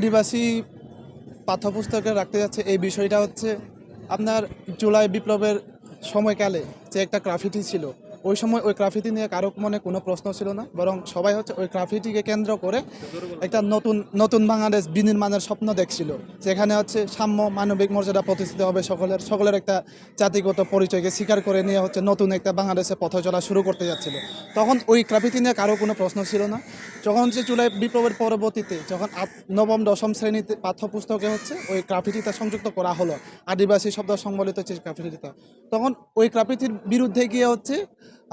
আদিবাসী পাঠ্যপুস্তকে রাখতে যাচ্ছে এই বিষয়টা হচ্ছে আপনার জুলাই বিপ্লবের সময়কালে যে একটা গ্রাফিটি ছিল, ওই সময় ওই গ্রাফিটি নিয়ে কারো মনে কোনো প্রশ্ন ছিল না, বরং সবাই হচ্ছে ওই গ্রাফিটিকে কেন্দ্র করে একটা নতুন নতুন বাংলাদেশ বিনির্মাণের স্বপ্ন দেখছিল, যেখানে হচ্ছে সাম্য মানবিক মর্যাদা প্রতিষ্ঠিত হবে, সকলের সকলের একটা জাতিগত পরিচয়কে স্বীকার করে নিয়ে হচ্ছে নতুন একটা বাংলাদেশে পথ চলা শুরু করতে যাচ্ছিল। তখন ওই গ্রাফিটি নিয়ে কারো কোনো প্রশ্ন ছিল না। যখন যে জুলাই বিপ্লবের পরবর্তীতে যখন নবম দশম শ্রেণীতে পাঠ্যপুস্তকে হচ্ছে ওই গ্রাফিটিটা সংযুক্ত করা হলো, আদিবাসী শব্দ সংবলিত যে গ্রাফিটিটা, তখন ওই গ্রাফিটির বিরুদ্ধে গিয়ে হচ্ছে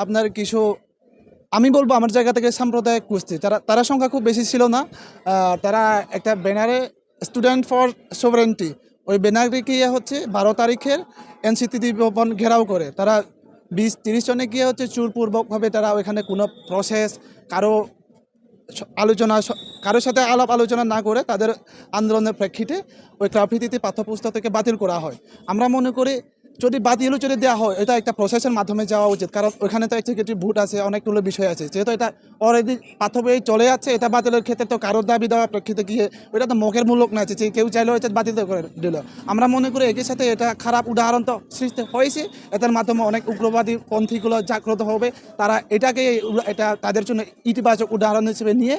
আপনার কিছু, আমি বলবো আমার জায়গা থেকে সাম্প্রদায়িক কুস্তি, তারা সংখ্যা খুব বেশি ছিল না। তারা একটা ব্যানারে স্টুডেন্ট ফর সোভারেন্টি, ওই ব্যানারে গিয়ে হচ্ছে 12 তারিখের এনসিটি ভবন ঘেরাও করে তারা 20-30 জনে গিয়ে হচ্ছে চুরপূর্বকভাবে তারা ওইখানে কোনো প্রসেস, কারো আলোচনা, কারোর সাথে আলাপ আলোচনা না করে তাদের আন্দোলনের প্রেক্ষিতে ওই গ্রাফিতিতে পাঠ্যপুস্তক থেকে বাতিল করা হয়। আমরা মনে করি যদি বাতিলও যদি দেওয়া হয়, এটা একটা প্রসেসের মাধ্যমে যাওয়া উচিত, কারণ ওইখানে তো এক্সিকিউটিভ ভোট আছে, অনেকগুলো বিষয় আছে, যেহেতু এটা অলরেডি পাঠ্য বই চলে যাচ্ছে, এটা বাতিলের ক্ষেত্রে তো কারোর দাবি দেওয়া প্রেক্ষিতে গিয়ে ওইটা তো মুখের মূলক না আছে যে কেউ চাইলেও এটা বাতিল করে দিল। আমরা মনে করি একই সাথে এটা খারাপ উদাহরণ তো সৃষ্টি হয়েছে, এটার মাধ্যমে অনেক উগ্রবাদী পন্থীগুলো জাগ্রত হবে, তারা এটাকে এটা তাদের জন্য ইতিবাচক উদাহরণ হিসেবে নিয়ে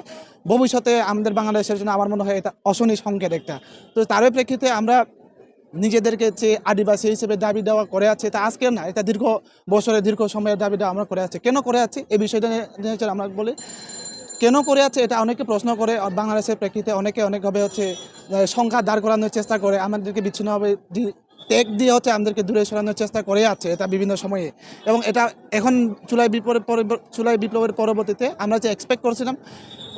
ভবিষ্যতে আমাদের বাংলাদেশের জন্য আমার মনে হয় এটা অশনি সংকেত একটা। তো তার প্রেক্ষিতে আমরা নিজেদেরকে যে আদিবাসী হিসেবে দাবি দেওয়া করে আছে, এটা আজকের না, এটা দীর্ঘ বছরের দীর্ঘ সময়ের দাবি দেওয়া আমরা করে আছে। কেন করে আছে এই বিষয়টা নিয়ে আমরা বলি, কেন করে আছে এটা অনেকে প্রশ্ন করে। বাংলাদেশের প্রেক্ষিতে অনেকে অনেকভাবে হচ্ছে সংখ্যা দাঁড় করানোর চেষ্টা করে, আমাদেরকে বিচ্ছিন্নভাবে ট্যাগ দিয়ে হচ্ছে আমাদেরকে দূরে সরানোর চেষ্টা করে আছে এটা বিভিন্ন সময়ে। এবং এটা এখন জুলাই বিপ্লবের পরবর্তীতে আমরা যে এক্সপেক্ট করছিলাম,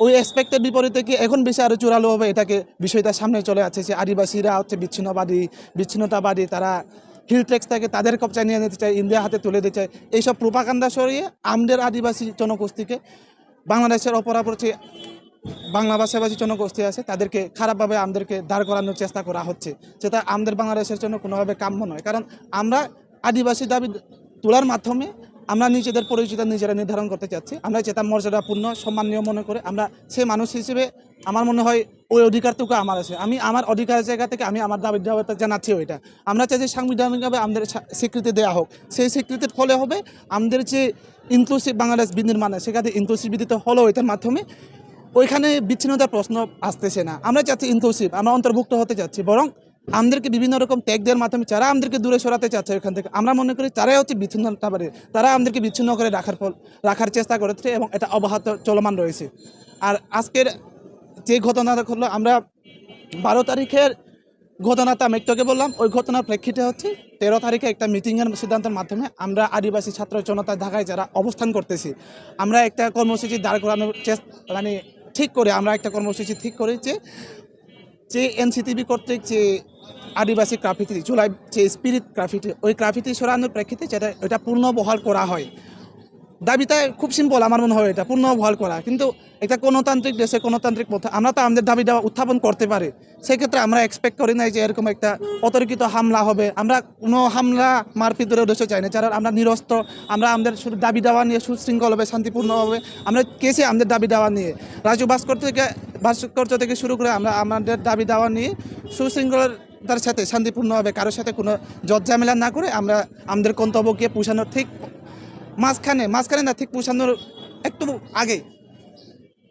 ওই এক্সপেক্টের বিপরীতে কি এখন বেশি আরও চূড়ালো হবে, এটাকে বিষয়টা সামনে চলে আছে যে আদিবাসীরা হচ্ছে বিচ্ছিন্নতাবাদী, তারা হিল ট্যাক্সটাকে তাদের কবজায় নিয়ে নিতে চায়, ইন্ডিয়া হাতে তুলে দিতে চায়। এইসব প্রোপাগান্ডা সরিয়ে আমাদের আদিবাসী জনগোষ্ঠীকে, বাংলাদেশের অপরাপর যে বাংলা ভাষাভাষী জনগোষ্ঠী আছে তাদেরকে খারাপভাবে আমাদেরকে দাঁড় করানোর চেষ্টা করা হচ্ছে, যেটা আমাদের বাংলাদেশের জন্য কোনোভাবে কাম্য নয়। কারণ আমরা আদিবাসী দাবি তোলার মাধ্যমে আমরা নিজেদের পরিচয়টা নিজেরা নির্ধারণ করতে চাচ্ছি। আমরা যেটা মর্যাদাপূর্ণ সম্মানীয় মনে করে আমরা সেই মানুষ হিসেবে, আমার মনে হয় ওই অধিকারটুকু আমার আছে। আমি আমার অধিকারের জায়গা থেকে আমি আমার দাবি দাওয়াটা জানাচ্ছি ওইটা। আমরা চাই যে সাংবিধানিকভাবে আমাদের স্বীকৃতি দেওয়া হোক, সেই স্বীকৃতির ফলে হবে আমাদের যে ইনক্লুসিভ বাংলাদেশ বিনির্মাণে, সেখানে ইনক্লুসিভিটিতে হলো এটার মাধ্যমে ওইখানে বিচ্ছিন্নতার প্রশ্ন আসতেছে না। আমরা চাচ্ছি ইনক্লুসিভ, আমরা অন্তর্ভুক্ত হতে চাচ্ছি, বরং আমাদেরকে বিভিন্ন রকম ট্যাগ দেওয়ার মাধ্যমে যারা আমাদেরকে দূরে সরাতে চাচ্ছে ওইখান থেকে, আমরা মনে করি তারাই হচ্ছে বিচ্ছিন্নতাবাদী, তারা আমাদেরকে বিচ্ছিন্ন করে রাখার চেষ্টা করেছে এবং এটা অব্যাহত চলমান রয়েছে। আর আজকের যে ঘটনাটা ঘটলো, আমরা 12 তারিখের ঘটনাটা আমি একটুকে বললাম, ওই ঘটনার প্রেক্ষিতে হচ্ছে 13 তারিখে একটা মিটিংয়ের সিদ্ধান্তের মাধ্যমে আমরা আদিবাসী ছাত্র জনতা ঢাকায় যারা অবস্থান করতেছি, আমরা একটা কর্মসূচি দাঁড় করানোর মানে ঠিক করে আমরা একটা কর্মসূচি ঠিক করি যে এনসিটিভি কর্তৃক যে আদিবাসী গ্রাফিতি, জুলাই যে স্পিরিট গ্রাফিতি, ওই গ্রাফিতি সরানোর প্রেক্ষিতে যেটা ওইটা পূর্ণ বহাল করা হয়। দাবিটা খুব সিম্পল, আমার মনে হয় এটা পূর্ণ বহাল করা। কিন্তু একটা গণতান্ত্রিক দেশে গণতান্ত্রিক পথে আমরা তো আমাদের দাবি দেওয়া উত্থাপন করতে পারি, সেক্ষেত্রে আমরা এক্সপেক্ট করি নাই যে এরকম একটা অতর্কিত হামলা হবে। আমরা কোনো হামলা মারপিটের উদ্দেশ্য চাই না, যারা আমরা নিরস্ত্র, আমরা আমাদের শুধু দাবি দেওয়া নিয়ে সুশৃঙ্খলভাবে শান্তিপূর্ণভাবে আমরা কেসে আমাদের দাবি দেওয়া নিয়ে রাজু ভাস্কর্য থেকে শুরু করে আমরা আমাদের দাবি দেওয়া নিয়ে সুশৃঙ্খলতার সাথে শান্তিপূর্ণভাবে কারোর সাথে কোনো ঝামেলা না করে আমরা আমাদের গন্তব্যকে পৌঁছানোর ঠিক মাঝখানে না, ঠিক পৌঁছানোর একটু আগে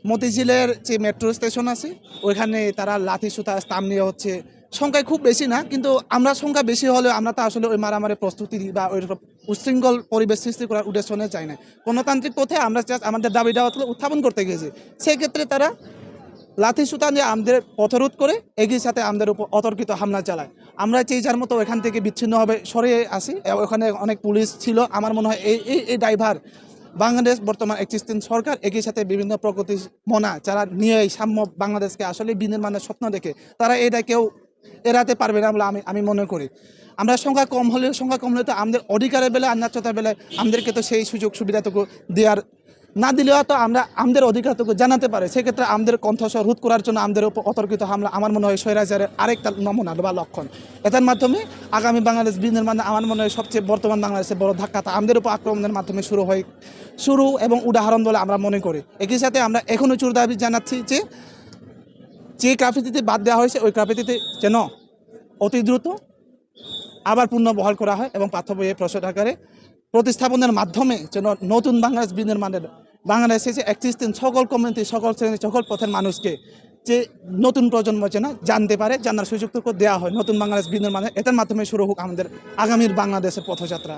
মতিঝিলের যে মেট্রো স্টেশন আছে ওইখানে তারা লাঠি সুতা স্টাম্প নিয়ে হচ্ছে, সংখ্যায় খুব বেশি না, কিন্তু আমরা সংখ্যা বেশি হলেও আমরা তো আসলে ওই মারামারি প্রস্তুতি বা ওই উশৃঙ্খল পরিবেশ সৃষ্টি করার উদ্দেশ্য নিয়ে চাই না। গণতান্ত্রিক পথে আমরা আমাদের দাবি দেওয়া উত্থাপন করতে গিয়েছি, সেক্ষেত্রে তারা লাঠি সুতা নিয়ে আমাদের পথরোধ করে একই সাথে আমাদের উপর অতর্কিত হামলা চালায়। আমরা যে যার মতো ওখান থেকে বিচ্ছিন্নভাবে সরে আসি, ওখানে অনেক পুলিশ ছিল। আমার মনে হয় এই ড্রাইভার বাংলাদেশ বর্তমান এক্সিস্টেন্স সরকার একই সাথে বিভিন্ন প্রগতি মনা যারা নিয়ে এই সাম্য বাংলাদেশকে আসলে বিনির্মাণের স্বপ্ন দেখে, তারা এটা কেউ এড়াতে পারবে না বলে আমি মনে করি। আমরা সংখ্যা কম হলে তো আমাদের অধিকারের বেলায়, আন্যায্যতার বেলায় আমাদেরকে তো সেই সুযোগ সুবিধাটুকু দেওয়ার না দিলেও তো আমরা আমাদের অধিকারটুকু জানাতে পারি। সেক্ষেত্রে আমাদের কণ্ঠস্বর রোধ করার জন্য আমাদের উপর অতর্কিত হামলা আমার মনে হয় স্বৈরাচারের আরেকটা নমুনা বা লক্ষণ। এটার মাধ্যমে আগামী বাংলাদেশ বিনির্মাণে আমার মনে হয় সবচেয়ে বর্তমান বাংলাদেশের বড় ধাক্কাটা আমাদের উপর আক্রমণের মাধ্যমে শুরু এবং উদাহরণ বলে আমরা মনে করি। একই সাথে আমরা এখনও জোর দাবি জানাচ্ছি যে গ্রাফিতিতে বাদ দেওয়া হয়েছে ওই গ্রাফিতিতে যেন অতি দ্রুত আবার পুনর্বহাল করা হয় এবং পাঠ্য বইয়ে প্রশ্ন আকারে প্রতিস্থাপনের মাধ্যমে যেন নতুন বাংলাদেশ বিনির্মাণের বাংলাদেশে যে একত্রিশ সকল কমিউনিটি সকল শ্রেণী সকল পথের মানুষকে যে নতুন প্রজন্ম যেন জানতে পারে, জানার সুযোগ দেওয়া হয় নতুন বাংলাদেশ বিনির্মাণের, এটার মাধ্যমে শুরু হোক আমাদের আগামীর বাংলাদেশের পথযাত্রা।